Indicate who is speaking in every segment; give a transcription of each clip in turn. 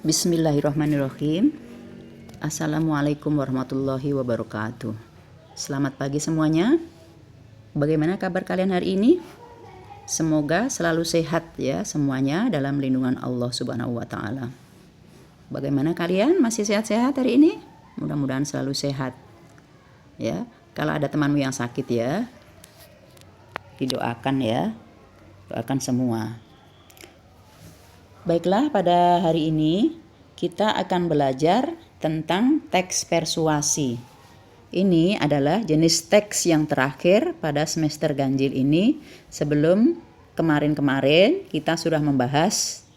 Speaker 1: Bismillahirrahmanirrahim. Assalamualaikum warahmatullahi wabarakatuh. Selamat pagi semuanya. Bagaimana kabar kalian hari ini? Semoga selalu sehat ya semuanya dalam lindungan Allah Subhanahu wa taala. Bagaimana kalian? Masih sehat-sehat hari ini? Mudah-mudahan selalu sehat. Ya, kalau ada temanmu yang sakit ya, didoakan ya. Doakan semua. Baiklah, pada hari ini kita akan belajar tentang teks persuasi. Ini adalah jenis teks yang terakhir pada semester ganjil ini. Sebelum kemarin-kemarin kita sudah membahas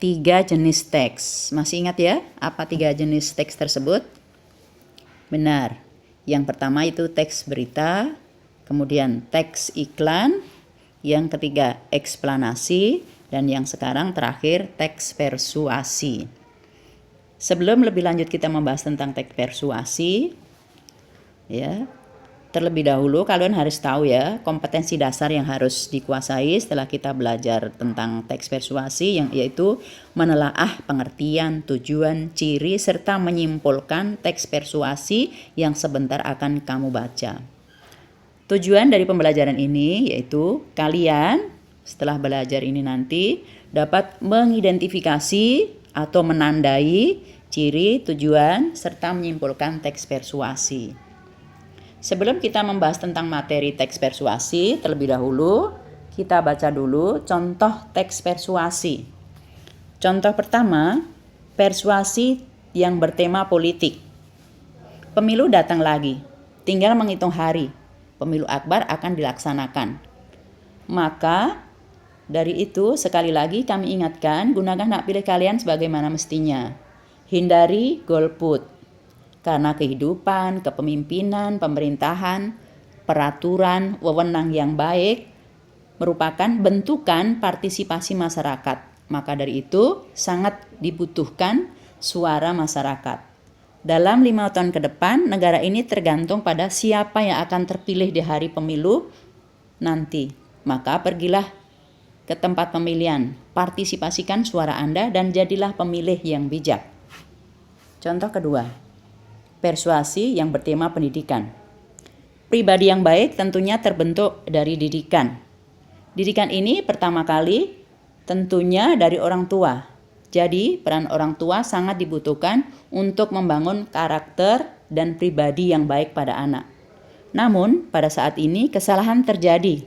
Speaker 1: 3 jenis teks. Masih ingat ya apa 3 jenis teks tersebut? Benar. Yang pertama itu teks berita, kemudian teks iklan, yang ketiga eksplanasi, dan yang sekarang terakhir teks persuasi. Sebelum lebih lanjut kita membahas tentang teks persuasi, ya, terlebih dahulu kalian harus tahu ya kompetensi dasar yang harus dikuasai setelah kita belajar tentang teks persuasi, yang yaitu menelaah pengertian, tujuan, ciri, serta menyimpulkan teks persuasi yang sebentar akan kamu baca. Tujuan dari pembelajaran ini yaitu kalian setelah belajar ini nanti dapat mengidentifikasi atau menandai ciri, tujuan, serta menyimpulkan teks persuasi. Sebelum kita membahas tentang materi teks persuasi, terlebih dahulu kita baca dulu contoh teks persuasi. Contoh pertama, persuasi yang bertema politik. Pemilu datang lagi, tinggal menghitung hari. Pemilu akbar akan dilaksanakan. Maka dari itu, sekali lagi kami ingatkan, gunakan hak pilih kalian sebagaimana mestinya. Hindari golput, karena kehidupan, kepemimpinan, pemerintahan, peraturan, wewenang yang baik merupakan bentukan partisipasi masyarakat. Maka dari itu, sangat dibutuhkan suara masyarakat. Dalam 5 tahun ke depan, negara ini tergantung pada siapa yang akan terpilih di hari pemilu nanti. Maka pergilah ke tempat pemilihan, partisipasikan suara Anda dan jadilah pemilih yang bijak. Contoh kedua, persuasi yang bertema pendidikan. Pribadi yang baik tentunya terbentuk dari didikan. Didikan ini pertama kali tentunya dari orang tua. Jadi peran orang tua sangat dibutuhkan untuk membangun karakter dan pribadi yang baik pada anak. Namun pada saat ini kesalahan terjadi,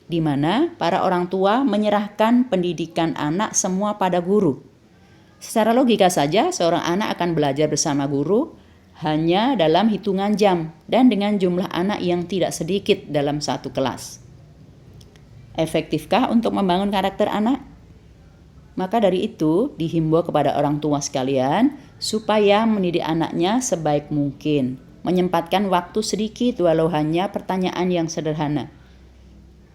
Speaker 1: di mana para orang tua menyerahkan pendidikan anak semua pada guru. Secara logika saja, seorang anak akan belajar bersama guru hanya dalam hitungan jam dan dengan jumlah anak yang tidak sedikit dalam satu kelas. Efektifkah untuk membangun karakter anak? Maka dari itu, dihimbau kepada orang tua sekalian supaya mendidik anaknya sebaik mungkin, menyempatkan waktu sedikit walau hanya pertanyaan yang sederhana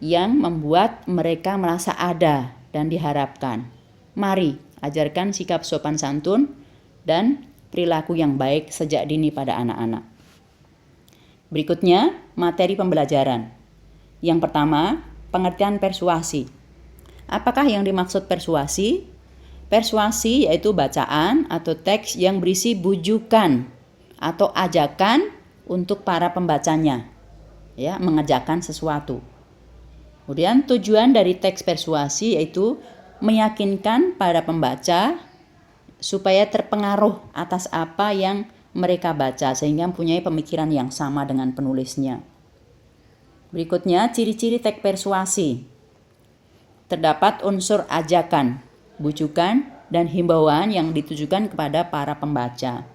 Speaker 1: yang membuat mereka merasa ada dan diharapkan. Mari ajarkan sikap sopan santun dan perilaku yang baik sejak dini pada anak-anak. Berikutnya, materi pembelajaran. Yang pertama, pengertian persuasi. Apakah yang dimaksud persuasi? Persuasi yaitu bacaan atau teks yang berisi bujukan atau ajakan untuk para pembacanya, ya, mengajarkan sesuatu. Kemudian tujuan dari teks persuasi yaitu meyakinkan para pembaca supaya terpengaruh atas apa yang mereka baca sehingga mempunyai pemikiran yang sama dengan penulisnya. Berikutnya, ciri-ciri teks persuasi. Terdapat unsur ajakan, bujukan, dan himbauan yang ditujukan kepada para pembaca.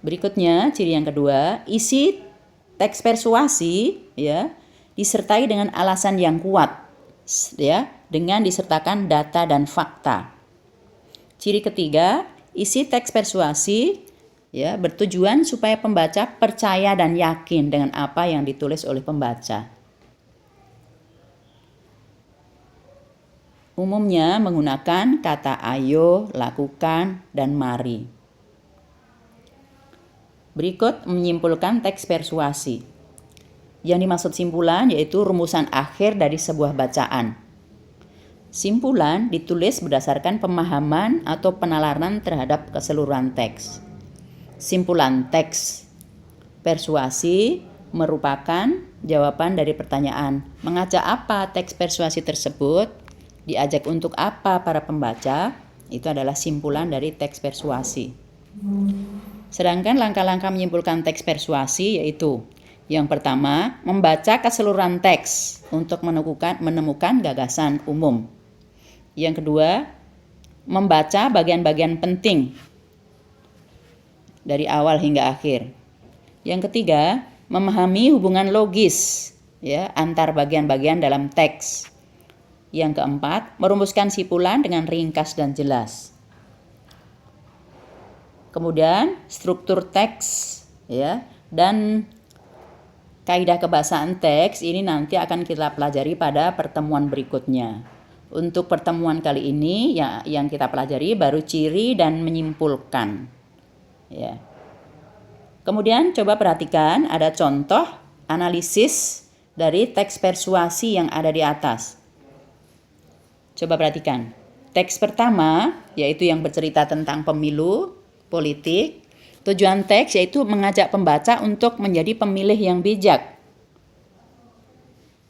Speaker 1: Berikutnya, ciri yang kedua, isi teks persuasi ya disertai dengan alasan yang kuat, ya, dengan disertakan data dan fakta. Ciri ketiga, isi teks persuasi ya bertujuan supaya pembaca percaya dan yakin dengan apa yang ditulis oleh pembaca. Umumnya menggunakan kata ayo, lakukan, dan mari. Berikut menyimpulkan teks persuasi. Yang dimaksud simpulan yaitu rumusan akhir dari sebuah bacaan. Simpulan ditulis berdasarkan pemahaman atau penalaran terhadap keseluruhan teks. Simpulan teks persuasi merupakan jawaban dari pertanyaan, mengajak apa teks persuasi tersebut, diajak untuk apa para pembaca, itu adalah simpulan dari teks persuasi. Sedangkan langkah-langkah menyimpulkan teks persuasi yaitu yang pertama, membaca keseluruhan teks untuk menemukan gagasan umum. Yang kedua, membaca bagian-bagian penting dari awal hingga akhir. Yang ketiga, memahami hubungan logis ya antar bagian-bagian dalam teks. Yang keempat, merumuskan simpulan dengan ringkas dan jelas. Kemudian, struktur teks ya dan kaidah kebahasaan teks ini nanti akan kita pelajari pada pertemuan berikutnya. Untuk pertemuan kali ini yang kita pelajari baru ciri dan menyimpulkan. Ya. Kemudian coba perhatikan ada contoh analisis dari teks persuasi yang ada di atas. Coba perhatikan. Teks pertama yaitu yang bercerita tentang pemilu, politik. Tujuan teks yaitu mengajak pembaca untuk menjadi pemilih yang bijak.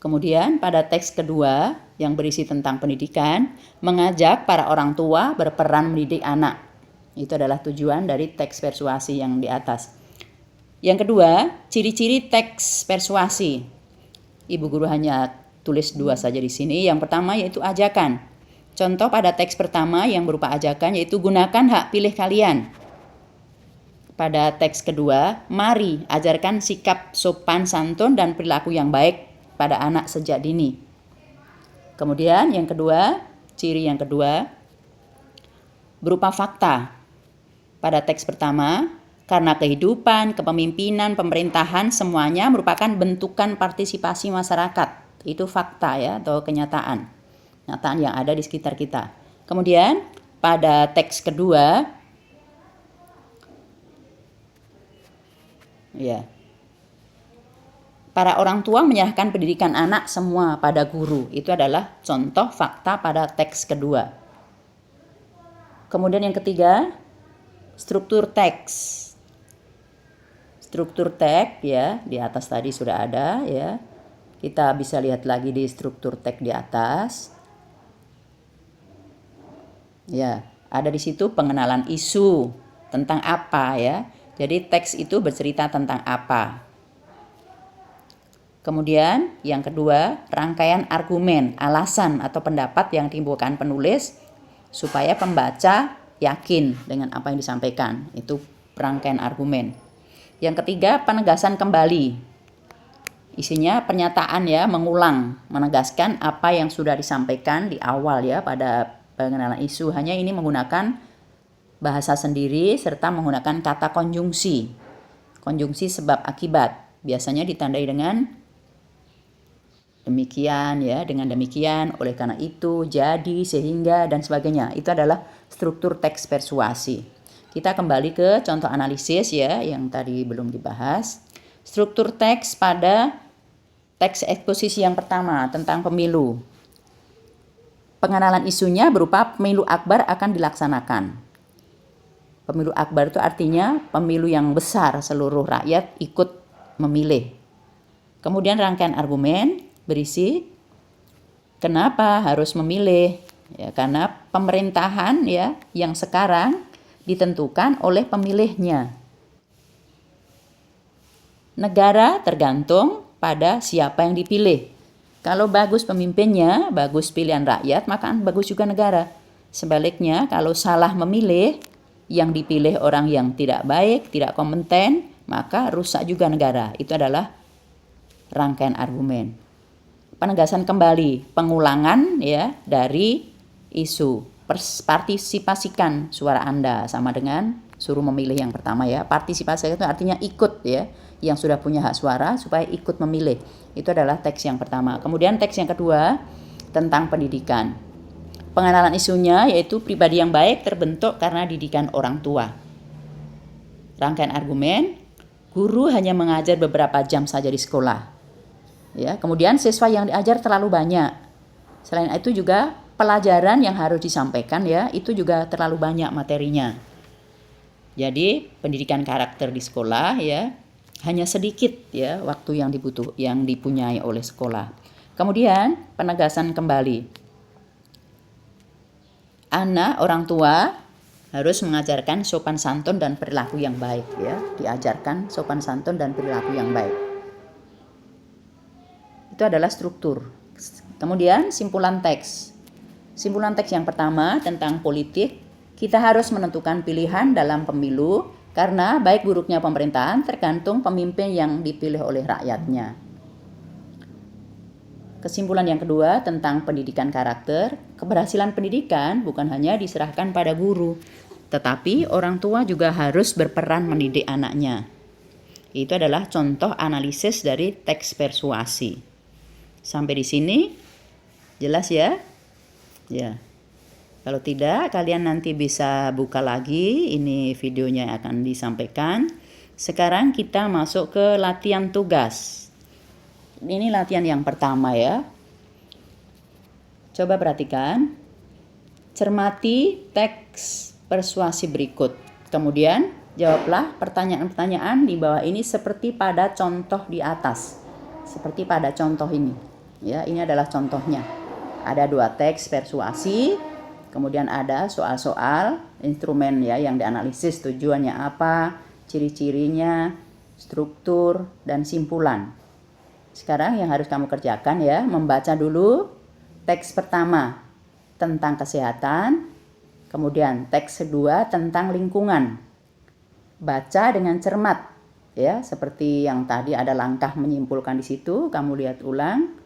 Speaker 1: Kemudian pada teks kedua yang berisi tentang pendidikan, mengajak para orang tua berperan mendidik anak. Itu adalah tujuan dari teks persuasi yang di atas. Yang kedua, ciri-ciri teks persuasi. Ibu guru hanya tulis 2 saja di sini. Yang pertama yaitu ajakan. Contoh pada teks pertama yang berupa ajakan yaitu gunakan hak pilih kalian. Pada teks kedua, mari ajarkan sikap sopan santun dan perilaku yang baik pada anak sejak dini. Kemudian yang kedua, ciri yang kedua berupa fakta. Pada teks pertama, karena kehidupan, kepemimpinan, pemerintahan semuanya merupakan bentukan partisipasi masyarakat. Itu fakta ya atau kenyataan. Kenyataan yang ada di sekitar kita. Kemudian pada teks kedua ya. Para orang tua menyerahkan pendidikan anak semua pada guru. Itu adalah contoh fakta pada teks kedua. Kemudian yang ketiga, struktur teks. Struktur teks ya, di atas tadi sudah ada ya. Kita bisa lihat lagi di struktur teks di atas. Ya, ada di situ pengenalan isu tentang apa ya. Jadi teks itu bercerita tentang apa. Kemudian yang kedua, rangkaian argumen, alasan atau pendapat yang ditimbulkan penulis supaya pembaca yakin dengan apa yang disampaikan. Itu rangkaian argumen. Yang ketiga, penegasan kembali. Isinya pernyataan ya, mengulang, menegaskan apa yang sudah disampaikan di awal ya pada pengenalan isu. Hanya ini menggunakan bahasa sendiri serta menggunakan kata konjungsi. Konjungsi sebab akibat. Biasanya ditandai dengan demikian ya, dengan demikian, oleh karena itu, jadi, sehingga, dan sebagainya. Itu adalah struktur teks persuasi. Kita kembali ke contoh analisis ya, yang tadi belum dibahas. Struktur teks pada teks eksposisi yang pertama tentang pemilu. Pengenalan isunya berupa pemilu akbar akan dilaksanakan. Pemilu akbar itu artinya pemilu yang besar, seluruh rakyat ikut memilih. Kemudian rangkaian argumen berisi kenapa harus memilih ya, karena pemerintahan ya yang sekarang ditentukan oleh pemilihnya. Negara tergantung pada siapa yang dipilih. Kalau bagus pemimpinnya, bagus pilihan rakyat, maka bagus juga negara. Sebaliknya, kalau salah memilih, yang dipilih orang yang tidak baik, tidak kompeten, maka rusak juga negara. Itu adalah rangkaian argumen. Penegasan kembali, pengulangan ya dari isu. Partisipasikan suara Anda sama dengan suruh memilih yang pertama ya. Partisipasi itu artinya ikut ya, yang sudah punya hak suara supaya ikut memilih. Itu adalah teks yang pertama. Kemudian teks yang kedua tentang pendidikan. Pengenalan isunya yaitu pribadi yang baik terbentuk karena didikan orang tua. Rangkaian argumen, guru hanya mengajar beberapa jam saja di sekolah. Ya, kemudian siswa yang diajar terlalu banyak. Selain itu juga pelajaran yang harus disampaikan ya, itu juga terlalu banyak materinya. Jadi pendidikan karakter di sekolah ya hanya sedikit ya waktu yang dipunyai oleh sekolah. Kemudian penegasan kembali. Anak, orang tua harus mengajarkan sopan santun dan perilaku yang baik ya, diajarkan sopan santun dan perilaku yang baik. Itu adalah struktur. Kemudian simpulan teks. Simpulan teks yang pertama tentang politik, kita harus menentukan pilihan dalam pemilu karena baik buruknya pemerintahan tergantung pemimpin yang dipilih oleh rakyatnya. Kesimpulan yang kedua tentang pendidikan karakter, keberhasilan pendidikan bukan hanya diserahkan pada guru, tetapi orang tua juga harus berperan mendidik anaknya. Itu adalah contoh analisis dari teks persuasi. Sampai di sini jelas ya? Ya. Kalau tidak, kalian nanti bisa buka lagi, ini videonya akan disampaikan. Sekarang kita masuk ke latihan tugas. Ini latihan yang pertama ya. Coba perhatikan. Cermati teks persuasi berikut. Kemudian jawablah pertanyaan-pertanyaan di bawah ini seperti pada contoh di atas. Seperti pada contoh ini. Ya, ini adalah contohnya. Ada 2 teks persuasi. Kemudian ada soal-soal instrumen ya yang dianalisis, tujuannya apa, ciri-cirinya, struktur, dan simpulan. Sekarang yang harus kamu kerjakan ya, membaca dulu teks pertama tentang kesehatan, kemudian teks kedua tentang lingkungan. Baca dengan cermat ya, seperti yang tadi ada langkah menyimpulkan di situ, kamu lihat ulang.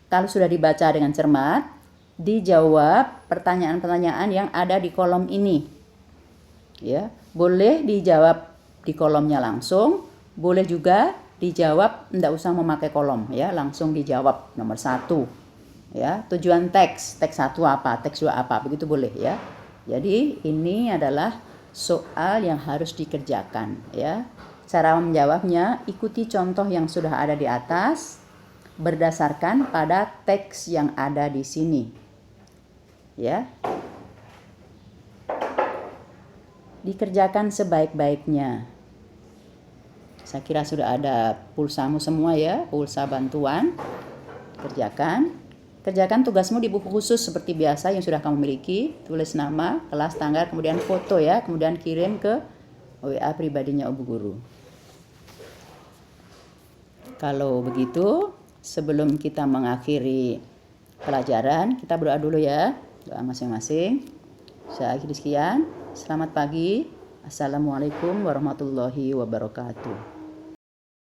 Speaker 1: Kalau sudah dibaca dengan cermat, dijawab pertanyaan-pertanyaan yang ada di kolom ini. Ya, boleh dijawab di kolomnya langsung, boleh juga dijawab enggak usah memakai kolom ya, langsung dijawab nomor 1. Ya, tujuan teks 1 apa, teks 2 apa, begitu boleh ya. Jadi ini adalah soal yang harus dikerjakan ya. Cara menjawabnya ikuti contoh yang sudah ada di atas berdasarkan pada teks yang ada di sini. Ya. Dikerjakan sebaik-baiknya. Saya kira sudah ada pulsamu semua ya, pulsa bantuan. Kerjakan tugasmu di buku khusus seperti biasa yang sudah kamu miliki. Tulis nama, kelas, tanggal, kemudian foto ya, kemudian kirim ke WA pribadinya Ibu Guru. Kalau begitu, sebelum kita mengakhiri pelajaran, kita berdoa dulu ya. Doa masing-masing. Saya akhiri sekian. Selamat pagi. Assalamualaikum warahmatullahi wabarakatuh.